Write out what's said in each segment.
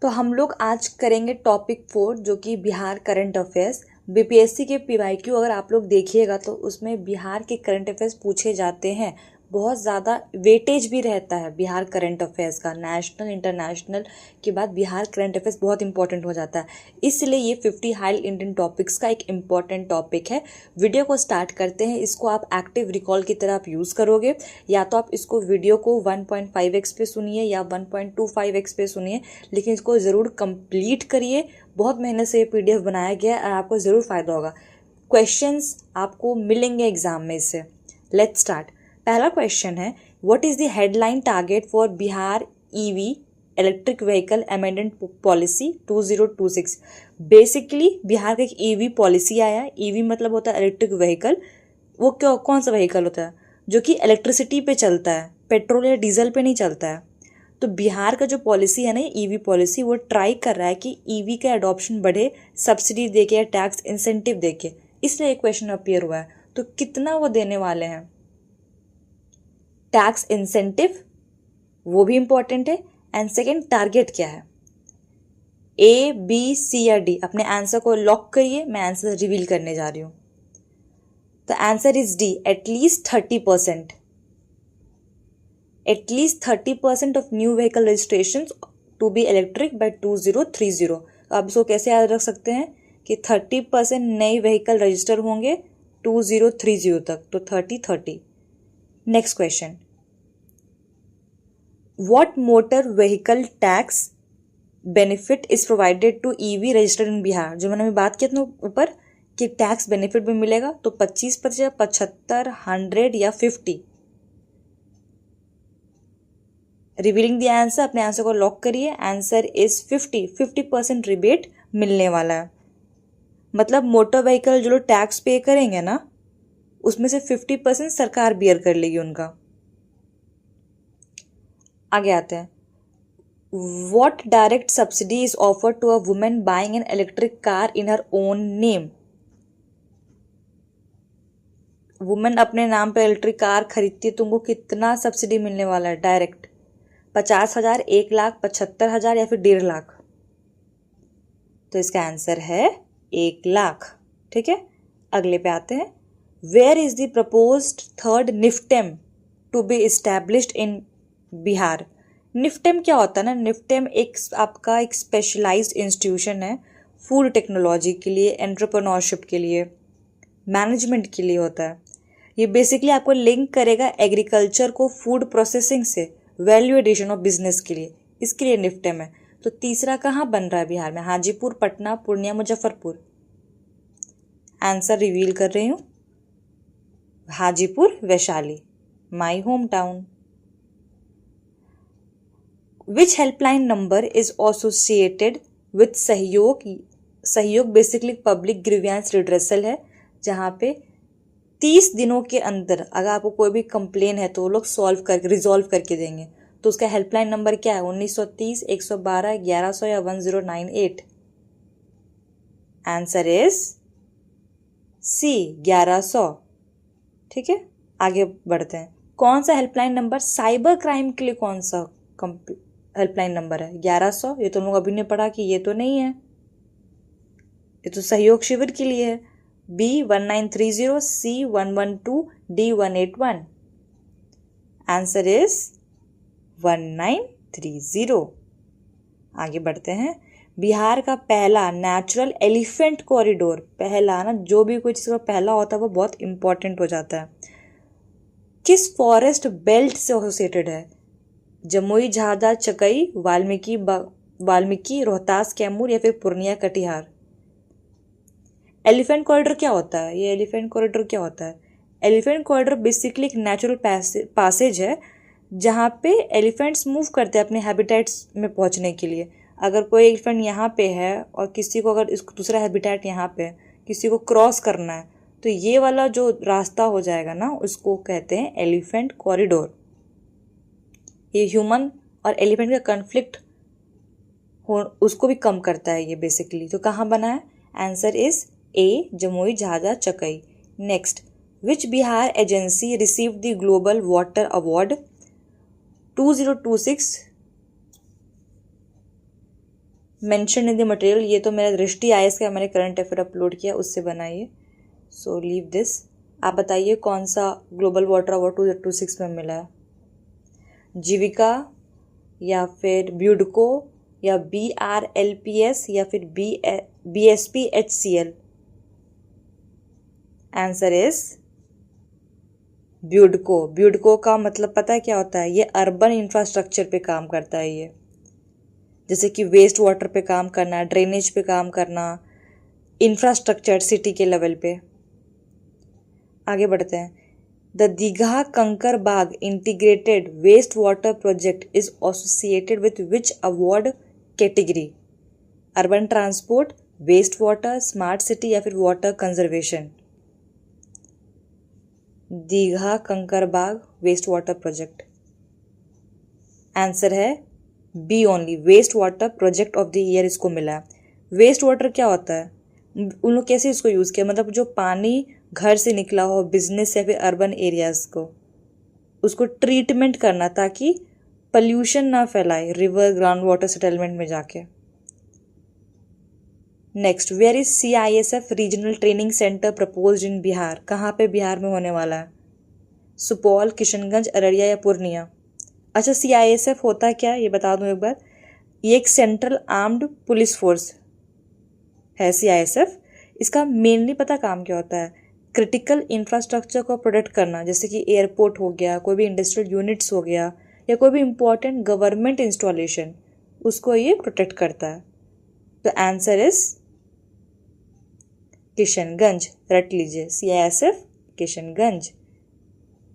तो हम लोग आज करेंगे टॉपिक 4 जो कि बिहार करंट अफेयर्स। बीपीएससी के पीवाईक्यू अगर आप लोग देखिएगा तो उसमें बिहार के करंट अफेयर्स पूछे जाते हैं। बहुत ज़्यादा वेटेज भी रहता है बिहार करंट अफेयर्स का। नेशनल इंटरनेशनल के बाद बिहार करंट अफेयर्स बहुत इंपॉर्टेंट हो जाता है, इसलिए ये 50 हाई इंडियन टॉपिक्स का एक इम्पॉर्टेंट टॉपिक है। वीडियो को स्टार्ट करते हैं। इसको आप एक्टिव रिकॉल की तरह आप यूज़ करोगे, या तो आप इसको वीडियो को 1.5x पे सुनिए या 1.25x पे सुनिए, लेकिन इसको ज़रूर कंप्लीट करिए। बहुत मेहनत से ये पीडीएफ बनाया गया है और आपको ज़रूर फ़ायदा होगा। क्वेश्चंस आपको मिलेंगे एग्जाम में इससे। Let's start. पहला क्वेश्चन है, what is the headline target for Bihar EV electric vehicle amendment policy 2026। Basically Bihar का एक ईवी पॉलिसी आया है। ईवी मतलब होता है इलेक्ट्रिक व्हीकल। वो कौन सा व्हीकल होता है? जो कि इलेक्ट्रिसिटी पे चलता है, पेट्रोल या डीजल पे नहीं चलता है। तो बिहार का जो पॉलिसी है ना, ईवी पॉलिसी, वो ट्राई कर रहा है कि ईवी का एडॉप्शन बढ़े, सब्सिडी देके या टैक्स इंसेंटिव देके। इसलिए एक क्वेश्चन अपीयर हुआ है। तो कितना वो देने वाले हैं? टैक्स इंसेंटिव, वो भी इंपॉर्टेंट है। एंड सेकेंड, टारगेट क्या है? ए, बी, सी या डी? अपने आंसर को लॉक करिए। मैं आंसर रिवील करने जा रही हूँ। The answer is D, at least 30%. At least 30% of new vehicle registrations to be electric by 2030. आप इसको कैसे याद रख सकते हैं कि 30% नए व्हीकल रजिस्टर होंगे 2030 तक। तो 30-30। Next question, what motor vehicle tax benefit is provided to EV registered in Bihar? जो मैंने बात किया था ऊपर कि टैक्स बेनिफिट भी मिलेगा, तो 25%, 75, 100 या 50? Revealing the answer. अपने आंसर को लॉक करिए। आंसर इज 50% रिबेट मिलने वाला है। मतलब मोटर व्हीकल जो लोग टैक्स पे करेंगे ना, उसमें से 50% सरकार बियर कर लेगी उनका। आगे आते हैं। What direct subsidy is offered to a woman buying an electric car in her own name? Women अपने नाम पे इलेक्ट्रिक कार खरीदती है तो उनको कितना सब्सिडी मिलने वाला है? डायरेक्ट 50,000, 1,00,000, 75,000 या फिर 1,50,000? तो इसका आंसर है 1,00,000। ठीक है, अगले पे आते हैं। Where is the proposed third NIFTEM to be established in Bihar? NIFTEM क्या होता है ना? निफ्टेम आपका एक स्पेशलाइज्ड इंस्टीट्यूशन है फूड टेक्नोलॉजी के लिए, एंटरप्रेन्योरशिप के लिए, मैनेजमेंट के लिए होता है। ये बेसिकली आपको लिंक करेगा एग्रीकल्चर को फूड प्रोसेसिंग से वैल्यू एडिशन ऑफ बिजनेस के लिए। इसके लिए निफ्टेम है। तो तीसरा कहाँ बन रहा है बिहार में? हाजीपुर, पटना, पूर्णिया, मुजफ्फरपुर? आंसर रिवील कर रही हूँ, Hajipur, Vaishali, my home town. Which helpline number is associated with सहयोग? सहयोग बेसिकली पब्लिक ग्रीवियंस रिड्रेसल है, जहाँ पे 30 दिनों के अंदर अगर आपको कोई भी कंप्लेन है तो वो लोग रिजॉल्व करके देंगे। तो उसका हेल्पलाइन नंबर क्या है? 1930, 112, 1100 या 1098? Answer is C, 1100। ठीक है, आगे बढ़ते हैं। कौन सा हेल्पलाइन नंबर साइबर क्राइम के लिए, कौन सा हेल्पलाइन नंबर है? 1100। ये तो लोग अभी ने पढ़ा कि ये तो नहीं है, ये तो सहयोग शिविर के लिए है। B 1930, C 112, D 181? Answer is 1930। आगे बढ़ते हैं। बिहार का पहला नेचुरल एलिफेंट कॉरिडोर, पहला ना, जो भी कोई चीज़ का पहला होता है वो बहुत इंपॉर्टेंट हो जाता है, किस फॉरेस्ट बेल्ट से एसोसिएटेड है? जमुई, झाझा, चकई, वाल्मीकि, रोहतास, कैमूर या फिर पूर्णिया, कटिहार? एलिफेंट कॉरिडोर क्या होता है? ये एलिफेंट कॉरिडोर क्या होता है? एलिफेंट कॉरिडोर बेसिकली एक नेचुरल पैसेज है जहाँ पे एलिफेंट्स मूव करते हैं अपने हैबिटेट्स में पहुँचने के लिए। अगर कोई एलिफेंट यहाँ पे है और किसी को अगर इसको दूसरा हैबिटेट यहाँ पे किसी को क्रॉस करना है, तो ये वाला जो रास्ता हो जाएगा ना, उसको कहते हैं एलिफेंट कॉरिडोर। ये ह्यूमन और एलिफेंट का कन्फ्लिक्ट हो उसको भी कम करता है ये बेसिकली। तो कहाँ बना है? Answer is A, Jamui, Jhajha, Chakai. Next, which Bihar agency received the global water award 2026 mention in the material, ये तो मेरा दृष्टि आईएएस का मैंने करंट अफेयर अपलोड किया, उससे बनाइए। So leave this. आप बताइए कौन सा ग्लोबल वाटर अवार्ड 2026 में मिला है? जीविका या फिर ब्यूडको या BRLPS या फिर BSPHCL? Answer is BUIDCO. BUIDCO का मतलब पता है क्या होता है? ये अर्बन इंफ्रास्ट्रक्चर पे काम करता है। ये जैसे कि वेस्ट वाटर पे काम करना, ड्रेनेज पे काम करना, इंफ्रास्ट्रक्चर सिटी के लेवल पे। आगे बढ़ते हैं। The Digha Kankarbagh integrated waste water project is associated with which award category? Urban transport, waste water, smart city या फिर water conservation? Digha Kankarbagh waste water project. Answer है B only, waste water project of the year इसको मिला है। Waste water क्या होता है? उन लोग कैसे इसको यूज़ किया? मतलब जो पानी घर से निकला हो, बिजनेस या फिर अर्बन एरियाज को, उसको ट्रीटमेंट करना ताकि पल्यूशन ना फैलाए रिवर ग्राउंड वाटर सेटलमेंट में जाके। Next, where is CISF regional training centre proposed in Bihar? कहाँ पे बिहार में होने वाला है? सुपौल, किशनगंज, अररिया या पूर्णिया? अच्छा, CISF होता क्या ये बता दूं एक बार। ये एक सेंट्रल आर्म्ड पुलिस फोर्स है CISF। इसका मेनली पता काम क्या होता है? क्रिटिकल इंफ्रास्ट्रक्चर को प्रोटेक्ट करना, जैसे कि एयरपोर्ट हो गया, कोई भी इंडस्ट्रियल यूनिट्स हो गया, या कोई भी इंपॉर्टेंट गवर्नमेंट इंस्टॉलेशन, उसको ये प्रोटेक्ट करता है। तो आंसर इज किशनगंज। रट लीजिए, CISF Kishanganj.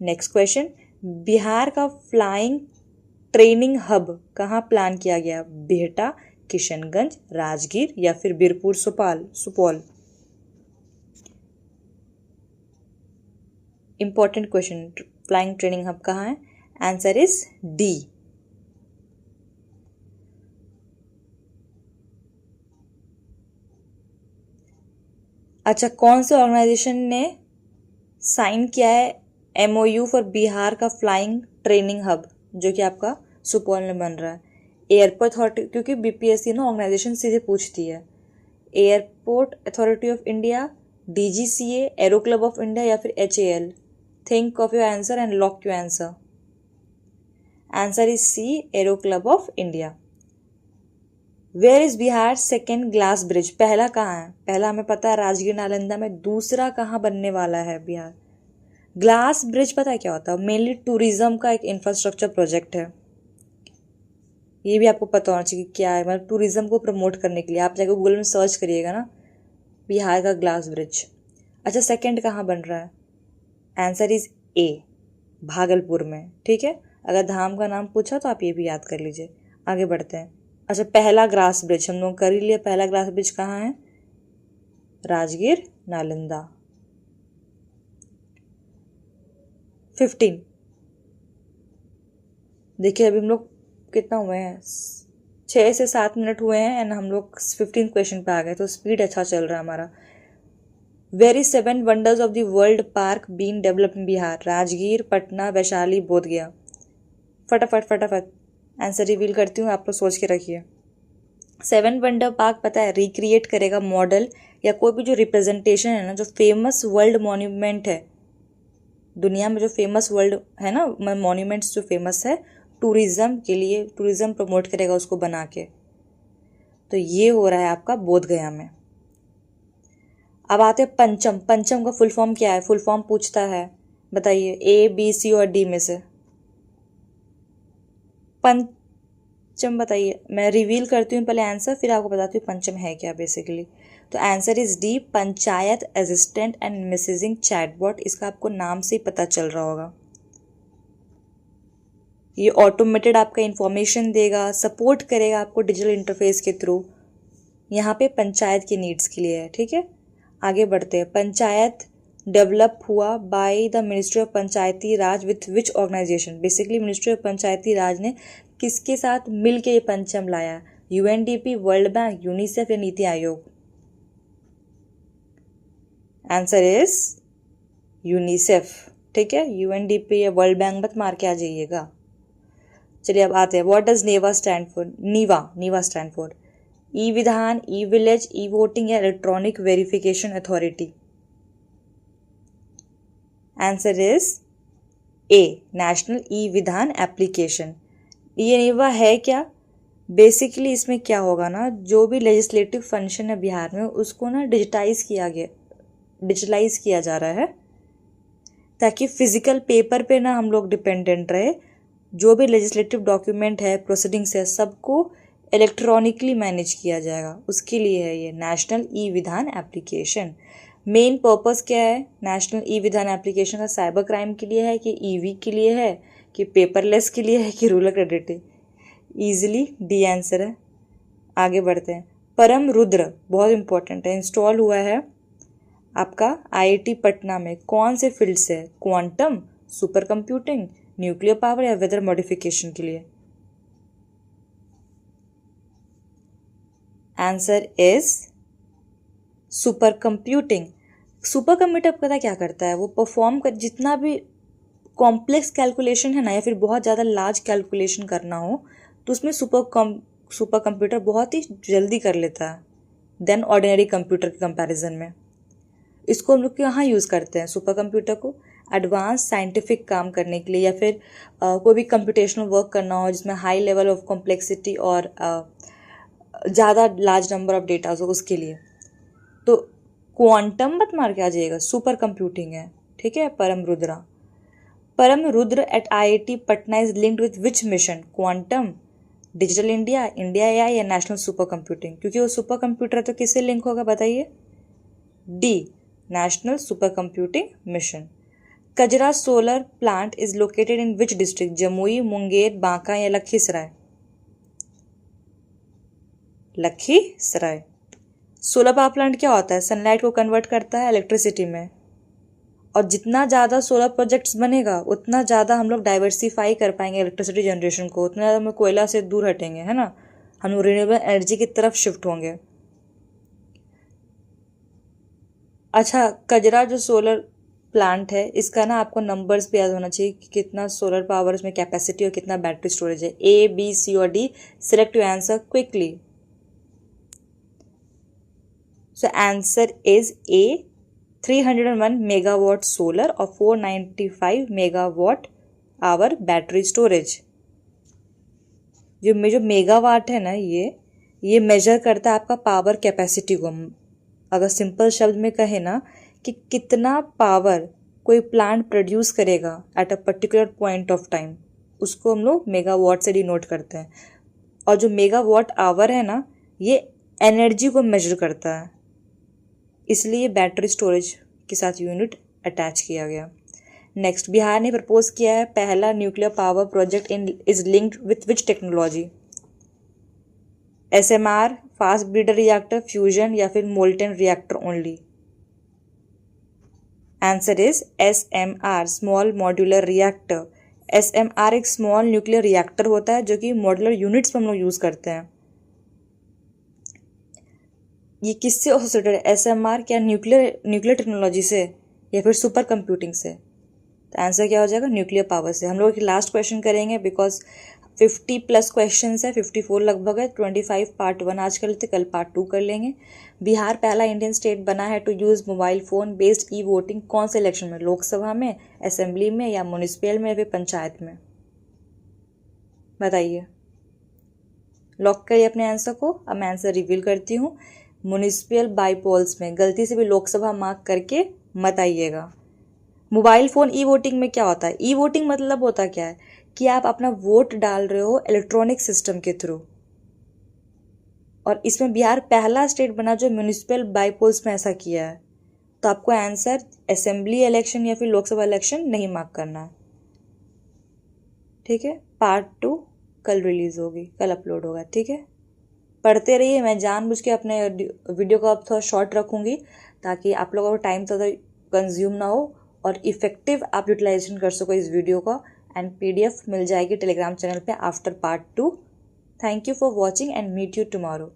Next question, Bihar का फ्लाइंग ट्रेनिंग हब कहाँ प्लान किया गया? बिहटा, किशनगंज, राजगीर या फिर Birpur Supaul? Important question, flying training hub कहाँ है? Answer is D. अच्छा, कौन से ऑर्गेनाइजेशन ने साइन किया है MOU फॉर बिहार का फ्लाइंग ट्रेनिंग हब, जो कि आपका सुपौल में बन रहा है? एयरपोर्ट अथॉरिटी, क्योंकि BPSC ना ऑर्गेनाइजेशन सीधे पूछती है। Airport authority of India, DGCA, aero club of India या फिर HAL? Think of your answer and lock your answer. Answer is C, aero club of India. Where is Bihar second glass bridge? पहला कहाँ है? पहला हमें पता है राजगीर नालंदा में, दूसरा कहाँ बनने वाला है बिहार? ग्लास ब्रिज पता है क्या होता है? मेनली टूरिज्म का एक इंफ्रास्ट्रक्चर प्रोजेक्ट है। ये भी आपको पता होना चाहिए क्या है, मतलब टूरिज्म को प्रमोट करने के लिए। आप जाकर गूगल में सर्च करिएगा ना, बिहार का ग्लास ब्रिज। अच्छा, सेकंड कहाँ बन रहा है? आंसर इज A, भागलपुर में। ठीक है, अगर धाम का नाम पूछा तो आप ये भी याद कर लीजिए। आगे बढ़ते हैं। अच्छा, पहला ग्लास ब्रिज हम लोग कर ही लिए। पहला ग्लास ब्रिज कहाँ है? राजगीर नालंदा। 15। देखिए अभी हम लोग कितना हुए हैं, 6 से 7 मिनट हुए हैं एंड हम लोग 15 क्वेश्चन पे आ गए, तो स्पीड अच्छा चल रहा है हमारा। Where is 7 wonders of the world park been develop in Bihar? Rajgir, Patna, Vaishali, Bodhgaya? फटाफट फटाफट आंसर रिवील करती हूँ, आप लोग सोच के रखिए। 7 वंडर पार्क पता है रिक्रिएट करेगा मॉडल या कोई भी जो रिप्रेजेंटेशन है ना, जो फेमस वर्ल्ड मॉन्यूमेंट है दुनिया में, जो फेमस वर्ल्ड है ना मॉन्यूमेंट्स जो फेमस है टूरिज्म के लिए, टूरिज्म प्रमोट करेगा उसको बना के। तो ये हो रहा है आपका बोधगया में। अब आते हैं पंचम। पंचम का फुल फॉर्म क्या है? फुल फॉर्म पूछता है, बताइए A, B, C और D में से। पंचम बताइए। मैं रिवील करती हूँ पहले आंसर, फिर आपको बताती हूँ पंचम है क्या बेसिकली। तो answer is D, panchayat assistant and messaging chatbot. इसका आपको नाम से ही पता चल रहा होगा। ये ऑटोमेटेड आपका इंफॉर्मेशन देगा, सपोर्ट करेगा आपको डिजिटल इंटरफेस के थ्रू। यहाँ पे पंचायत की नीड्स के लिए है। ठीक है, आगे बढ़ते हैं। पंचायत डेवलप हुआ by the ministry of Panchayati Raj with which organisation? Basically ministry of Panchayati Raj ने किसके साथ मिल के ये पंचम लाया? UNDP, वर्ल्ड बैंक, यूनिसेफ या NITI Aayog? Answer is UNICEF. ठीक है, UNDP या वर्ल्ड बैंक मत मार के आ जाइएगा। चलिए अब आते हैं। What does NeVA stand for? NeVA stand for e Vidhan, e village, e voting या electronic verification authority? Answer is A, national e Vidhan application. ये वह है क्या? बेसिकली इसमें क्या होगा ना, जो भी लेजिस्लेटिव फंक्शन है बिहार में उसको ना डिजिटाइज किया जा रहा है, ताकि फिजिकल पेपर पे ना हम लोग डिपेंडेंट रहे। जो भी लेजिस्लेटिव डॉक्यूमेंट है, प्रोसीडिंग्स है, सबको इलेक्ट्रॉनिकली मैनेज किया जाएगा। उसके लिए है ये national e Vidhan application. Main purpose क्या है नेशनल ई विधान एप्लीकेशन का? साइबर क्राइम के लिए है कि ईवी के लिए है कि पेपरलेस के लिए है कि rural credit? Easily D answer है। आगे बढ़ते हैं। परम रुद्र बहुत इंपॉर्टेंट है, इंस्टॉल हुआ है आपका आईआईटी पटना में। कौन से फील्ड से है? Quantum, super computing, nuclear power या वेदर मॉडिफिकेशन के लिए? Answer is super computing. Super computer पता क्या करता है? वो परफॉर्म कर, जितना भी कॉम्प्लेक्स कैलकुलेशन है ना, या फिर बहुत ज़्यादा लार्ज कैलकुलेशन करना हो तो उसमें सुपर कंप्यूटर बहुत ही जल्दी कर लेता है देन ऑर्डिनरी कंप्यूटर के कंपैरिजन में। इसको हम लोग कहाँ यूज़ करते हैं सुपर कंप्यूटर को? एडवांस साइंटिफिक काम करने के लिए, या फिर कोई भी कंप्यूटेशनल वर्क करना हो जिसमें हाई लेवल ऑफ कॉम्प्लेक्सिटी और ज़्यादा लार्ज नंबर ऑफ डेटा हो, उसके लिए। तो क्वांटम मत मार के आ जाइएगा, सुपर कंप्यूटिंग है, ठीक है। Param Rudra at IIT Patna is linked with which mission? Quantum, digital India, India AI या नेशनल सुपर कंप्यूटिंग? क्योंकि वो सुपर कंप्यूटर तो किससे लिंक होगा बताइए? D, national super computing mission. Kajra solar plant is located in which district? Jamui, Munger, Banka या Lakhisarai? Lakhisarai. Solar power plant क्या होता है? सनलाइट को कन्वर्ट करता है इलेक्ट्रिसिटी में, और जितना ज़्यादा सोलर प्रोजेक्ट्स बनेगा उतना ज़्यादा हम लोग डाइवर्सिफाई कर पाएंगे इलेक्ट्रिसिटी जनरेशन को, उतना ज़्यादा हम लोग कोयला से दूर हटेंगे, है ना। हम लोग रिन्यूएबल एनर्जी की तरफ शिफ्ट होंगे। अच्छा, कजरा जो सोलर प्लांट है इसका ना आपको नंबर्स भी याद होना चाहिए कि कितना सोलर पावर इसमें कैपेसिटी और कितना बैटरी स्टोरेज है। ए, बी, सी और D, select your answer quickly. So answer is A, 301 megawatt solar और 495 मेगावाट आवर बैटरी स्टोरेज। जो मेगावाट है ना, ये मेजर करता है आपका पावर कैपेसिटी को। अगर सिंपल शब्द में कहे ना कि कितना पावर कोई प्लांट प्रोड्यूस करेगा at a particular point of time, उसको हम लोग मेगावाट से डिनोट करते हैं। और जो मेगावाट आवर है ना, ये एनर्जी को मेजर करता है, इसलिए बैटरी स्टोरेज के साथ यूनिट अटैच किया गया। नेक्स्ट, बिहार ने प्रपोज किया है पहला nuclear power project is linked with which technology? SMR, fast breeder reactor, fusion या फिर molten reactor only? Answer is SMR, small modular reactor. SMR एक स्मॉल न्यूक्लियर रिएक्टर होता है जो कि मॉड्यूलर यूनिट्स में हम लोग यूज करते हैं। ये किससे एसोसिएटेड है SMR? क्या न्यूक्लियर टेक्नोलॉजी से या फिर सुपर कंप्यूटिंग से? तो आंसर क्या हो जाएगा? न्यूक्लियर पावर से। हम लोग लास्ट क्वेश्चन करेंगे बिकॉज 50+ क्वेश्चन है, 54 लगभग है। 25 पार्ट 1 आज कर लेते, कल पार्ट 2 कर लेंगे। बिहार पहला इंडियन स्टेट बना है to use mobile phone based e voting कौन से इलेक्शन में? लोकसभा में, असेंबली में या म्यूनिसिपल में या फिर पंचायत में? बताइए। लॉक करिए अपने आंसर को। अब मैं आंसर रिवील करती हूँ। म्यूनिसिपल बाईपोल्स में। गलती से भी लोकसभा मार्क करके मत आइएगा। मोबाइल फ़ोन ई वोटिंग में क्या होता है? ई वोटिंग मतलब होता क्या है कि आप अपना वोट डाल रहे हो इलेक्ट्रॉनिक सिस्टम के थ्रू, और इसमें बिहार पहला स्टेट बना जो म्यूनिसिपल बाईपोल्स में ऐसा किया है। तो आपको आंसर असेंबली इलेक्शन या फिर लोकसभा इलेक्शन नहीं मार्क करना है, ठीक है। पार्ट 2 कल रिलीज होगी, कल अपलोड होगा, ठीक है। पढ़ते रहिए। मैं जानबूझ के अपने वीडियो को अब थोड़ा शॉर्ट रखूँगी ताकि आप लोगों को टाइम ज़्यादा कंज्यूम ना हो और इफेक्टिव आप यूटिलाइजेशन कर सको इस वीडियो का। एंड PDF मिल जाएगी टेलीग्राम चैनल पे after part 2। Thank you for watching and meet you tomorrow.